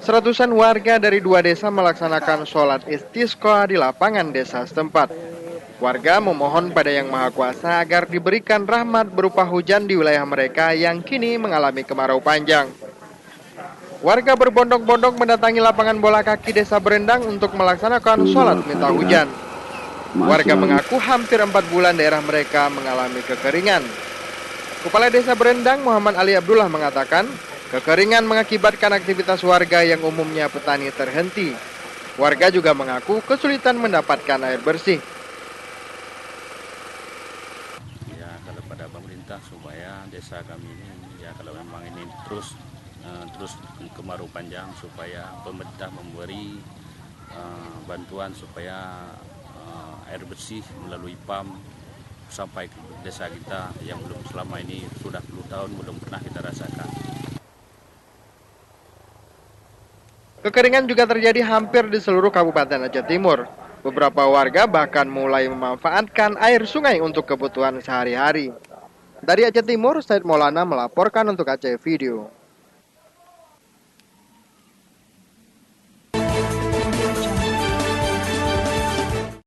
Seratusan warga dari dua desa melaksanakan sholat istisqa di lapangan desa setempat. Warga memohon pada Yang Maha Kuasa agar diberikan rahmat berupa hujan di wilayah mereka yang kini mengalami kemarau panjang. Warga berbondong-bondong mendatangi lapangan bola kaki desa Berendang untuk melaksanakan sholat Dua minta hadirat hujan. Warga mahasiswa mengaku hampir 4 bulan daerah mereka mengalami kekeringan. Kepala Desa Berendang Muhammad Ali Abdullah mengatakan, kekeringan mengakibatkan aktivitas warga yang umumnya petani terhenti. Warga juga mengaku kesulitan mendapatkan air bersih. Ya, kalau pada pemerintah supaya desa kami ini, ya kalau memang ini terus kemarau panjang, supaya pemerintah memberi bantuan supaya air bersih melalui PAM sampai ke desa kita yang belum selama ini sudah 10 tahun belum pernah kita rasakan. Kekeringan juga terjadi hampir di seluruh Kabupaten Aceh Timur. Beberapa warga bahkan mulai memanfaatkan air sungai untuk kebutuhan sehari-hari. Dari Aceh Timur, Said Maulana melaporkan untuk Aceh Video.